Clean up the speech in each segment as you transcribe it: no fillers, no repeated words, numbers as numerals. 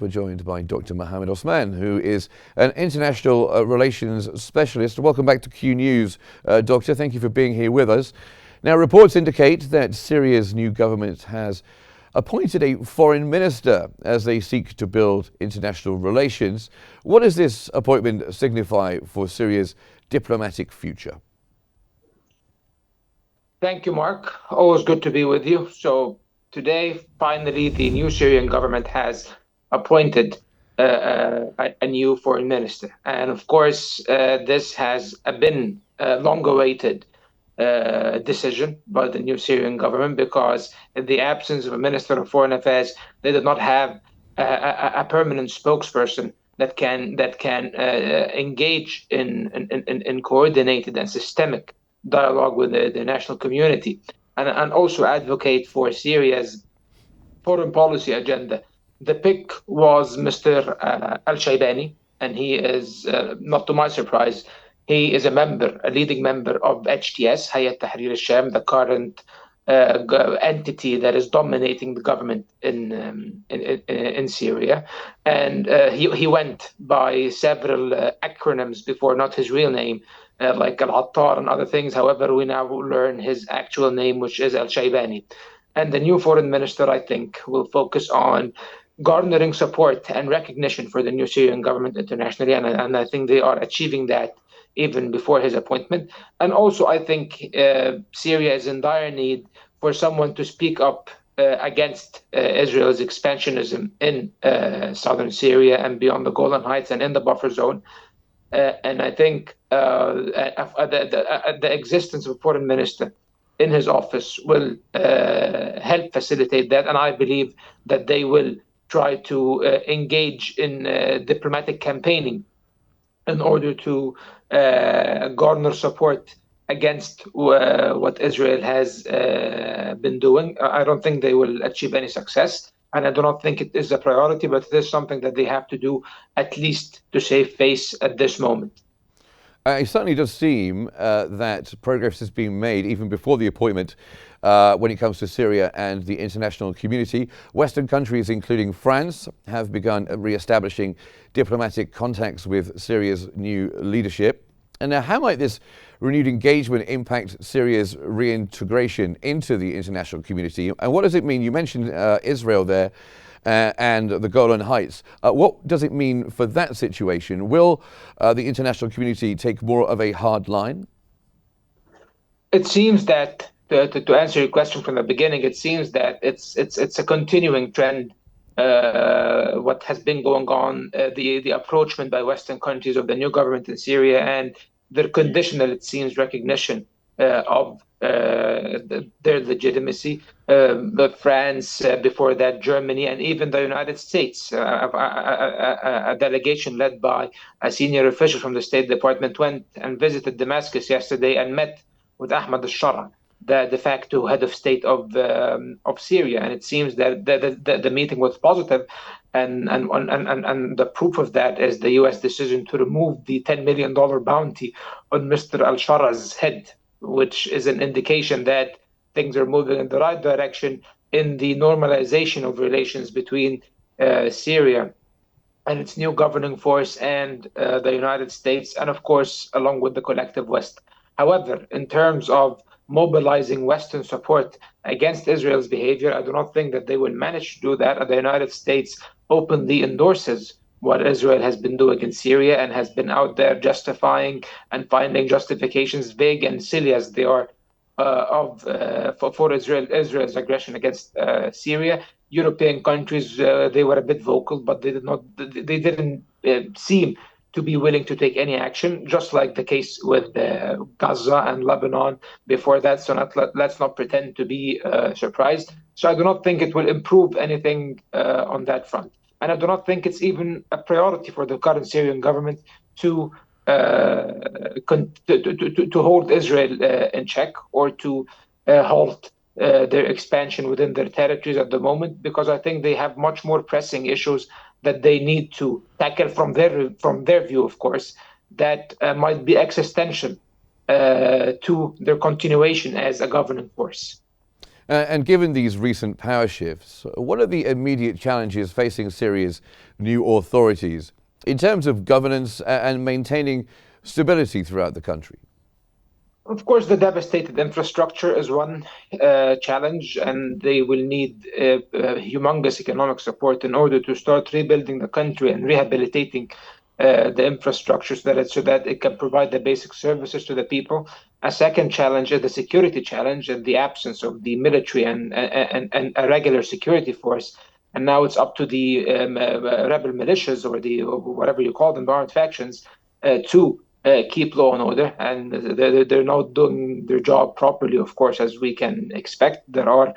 We're joined by Dr. Mohamed Osman, who is an international relations specialist. Welcome back to Q News, Doctor. Thank you for being here with us. Now, reports indicate that Syria's new government has appointed a foreign minister as they seek to build international relations. What does this appointment signify for Syria's diplomatic future? Thank you, Mark. Always good to be with you. So today, finally, the new Syrian government has appointed a new foreign minister. And of course, this has been a long-awaited decision by the new Syrian government, because in the absence of a minister of foreign affairs, they did not have a permanent spokesperson that can engage in coordinated and systemic dialogue with the national community, and also advocate for Syria's foreign policy agenda. The pick was Mr. al-Shibani, and he is, not to my surprise, he is a leading member of HTS, Hayat Tahrir al-Sham, the current entity that is dominating the government in Syria. And he went by several acronyms before, not his real name, like al-Attar and other things. However, we now learn his actual name, which is al-Shibani. And the new foreign minister, I think, will focus on garnering support and recognition for the new Syrian government internationally. And I think they are achieving that even before his appointment. And also, I think Syria is in dire need for someone to speak up against Israel's expansionism in southern Syria and beyond the Golan Heights and in the buffer zone. And I think the existence of a foreign minister in his office will help facilitate that. And I believe that they will try to engage in diplomatic campaigning in order to garner support against what Israel has been doing. I don't think they will achieve any success, and I do not think it is a priority, but it is something that they have to do, at least to save face at this moment. It certainly does seem that progress has been made even before the appointment when it comes to Syria and the international community. Western countries, including France, have begun re-establishing diplomatic contacts with Syria's new leadership. And now, how might this renewed engagement impact Syria's reintegration into the international community? And what does it mean? You mentioned Israel there and the Golan Heights. What does it mean for that situation? Will the international community take more of a hard line? It seems that, to answer your question from the beginning, it seems that it's a continuing trend. What has been going on, the approachment by Western countries of the new government in Syria, and their conditional, it seems, recognition of their legitimacy. France, before that Germany, and even the United States, a delegation led by a senior official from the State Department went and visited Damascus yesterday and met with Ahmad al-Shara, the de facto head of state of Syria. And it seems that the meeting was positive, and the proof of that is the U.S. decision to remove the $10 million bounty on Mr. al-Shara's head, which is an indication that things are moving in the right direction in the normalization of relations between Syria and its new governing force and the United States, and of course, along with the collective West. However, in terms of mobilizing Western support against Israel's behavior, I do not think that they will manage to do that. The United States openly endorses what Israel has been doing in Syria and has been out there justifying and finding justifications, vague and silly as they are, for Israel's aggression against Syria. European countries, they were a bit vocal, but they didn't seem to be willing to take any action, just like the case with Gaza and Lebanon before that. So let's not pretend to be surprised. So I do not think it will improve anything on that front. And I do not think it's even a priority for the current Syrian government to hold Israel in check, or to halt their expansion within their territories at the moment, because I think they have much more pressing issues that they need to tackle from their view, of course, that might be existential to their continuation as a governing force. And given these recent power shifts, what are the immediate challenges facing Syria's new authorities in terms of governance and maintaining stability throughout the country? Of course, the devastated infrastructure is one challenge, and they will need humongous economic support in order to start rebuilding the country and rehabilitating the infrastructure so that it can provide the basic services to the people. A second challenge is the security challenge and the absence of the military and a regular security force. And now it's up to the rebel militias or whatever you call them, the armed factions, to keep law and order, and they're not doing their job properly, of course, as we can expect. There are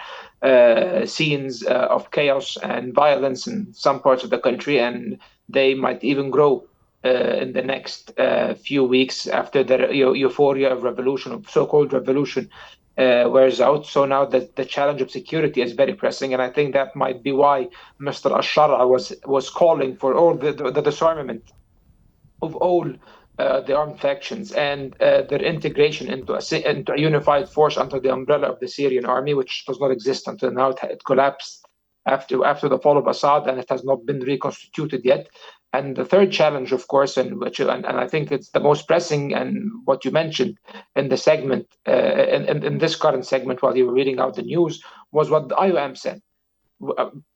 scenes of chaos and violence in some parts of the country, and they might even grow in the next few weeks after the euphoria of revolution, of so-called revolution, wears out. So now the challenge of security is very pressing, and I think that might be why Mr. Al-Shara was calling for all the disarmament of all the armed factions and their integration into a unified force under the umbrella of the Syrian army, which does not exist until now. It collapsed after the fall of Assad, and it has not been reconstituted yet. And the third challenge, of course, and I think it's the most pressing, and what you mentioned in the segment, in this current segment while you were reading out the news, was what the IOM said.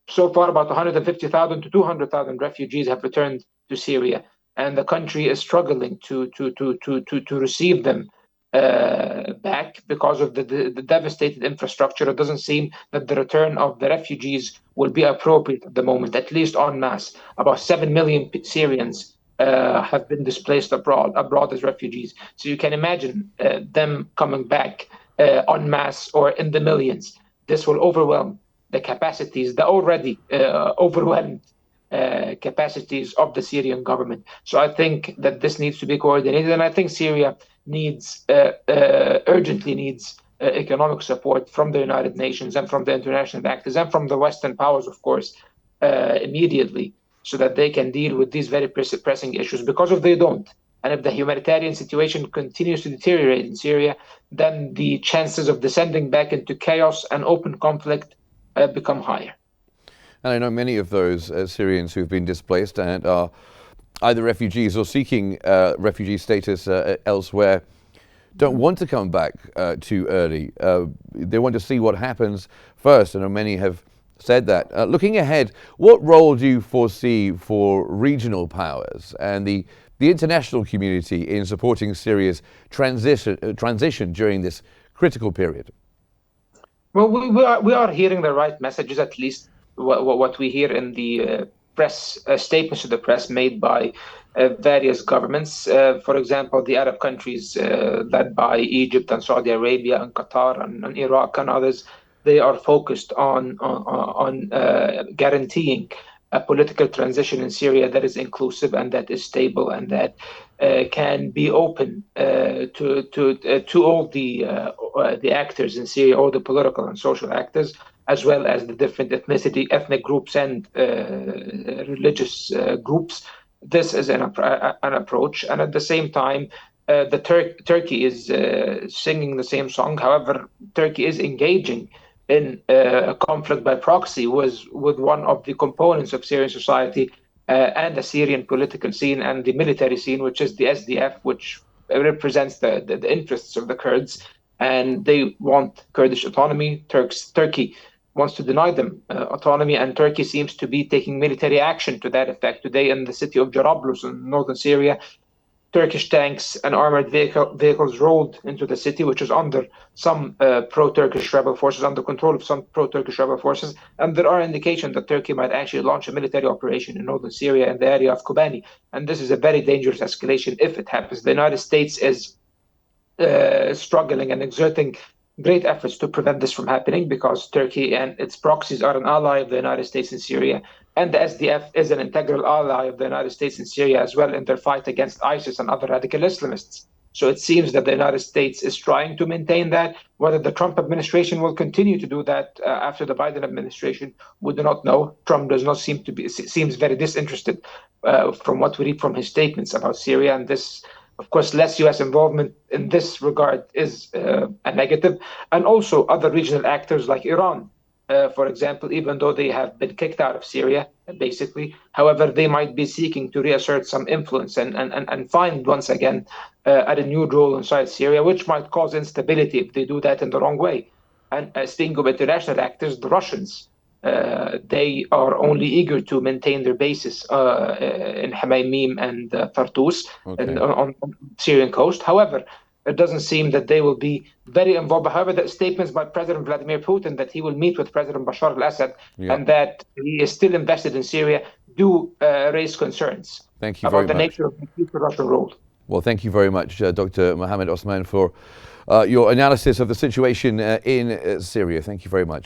So far, about 150,000 to 200,000 refugees have returned to Syria, and the country is struggling to receive them back because of the devastated infrastructure. It doesn't seem that the return of the refugees will be appropriate at the moment, at least en masse. About 7 million Syrians have been displaced abroad as refugees. So you can imagine them coming back en masse or in the millions. This will overwhelm the capacities, the already overwhelmed capacities of the Syrian government. So I think that this needs to be coordinated, and I think Syria urgently needs economic support from the United Nations and from the international actors and from the Western powers, of course, immediately, so that they can deal with these very pressing issues. Because if they don't, and if the humanitarian situation continues to deteriorate in Syria, then the chances of descending back into chaos and open conflict become higher. And I know many of those Syrians who've been displaced and are either refugees or seeking refugee status elsewhere don't want to come back too early. They want to see what happens first, and many have said that. Looking ahead, what role do you foresee for regional powers and the international community in supporting Syria's transition during this critical period? Well, we are hearing the right messages, at least what we hear in the press statements to the press made by various governments. For example, the Arab countries led by Egypt and Saudi Arabia and Qatar and Iraq and others, they are focused on guaranteeing a political transition in Syria that is inclusive and that is stable and that can be open to all the actors in Syria, all the political and social actors, as well as the different ethnic groups and religious groups. This is an approach, and at the same time, Turkey is singing the same song. However, Turkey is engaging in a conflict by proxy with one of the components of Syrian society and the Syrian political scene and the military scene, which is the SDF, which represents the interests of the Kurds, and they want Kurdish autonomy. Turkey wants to deny them autonomy, and Turkey seems to be taking military action to that effect. Today in the city of Jarablus in northern Syria, Turkish tanks and armored vehicles rolled into the city, which is under some pro-Turkish rebel forces, under control of some pro-Turkish rebel forces. And there are indications that Turkey might actually launch a military operation in northern Syria in the area of Kobani. And this is a very dangerous escalation if it happens. The United States is struggling and exerting great efforts to prevent this from happening, because Turkey and its proxies are an ally of the United States in Syria, and the SDF is an integral ally of the United States in Syria as well in their fight against ISIS and other radical Islamists. So it seems that the United States is trying to maintain that. Whether the Trump administration will continue to do that after the Biden administration, we do not know. Trump does not seems very disinterested from what we read from his statements about Syria, and this Of course, less U.S. involvement in this regard is a negative. And also other regional actors like Iran, for example, even though they have been kicked out of Syria, basically. However, they might be seeking to reassert some influence and find once again a renewed role inside Syria, which might cause instability if they do that in the wrong way. And speaking of international actors, the Russians, they are only eager to maintain their bases in Hamaymim and Tartus on the Syrian coast. However, it doesn't seem that they will be very involved. However, the statements by President Vladimir Putin that he will meet with President Bashar al-Assad and that he is still invested in Syria do raise concerns about the nature of the future Russian role. Well, thank you very much, Dr. Mohamed Osman, for your analysis of the situation in Syria. Thank you very much.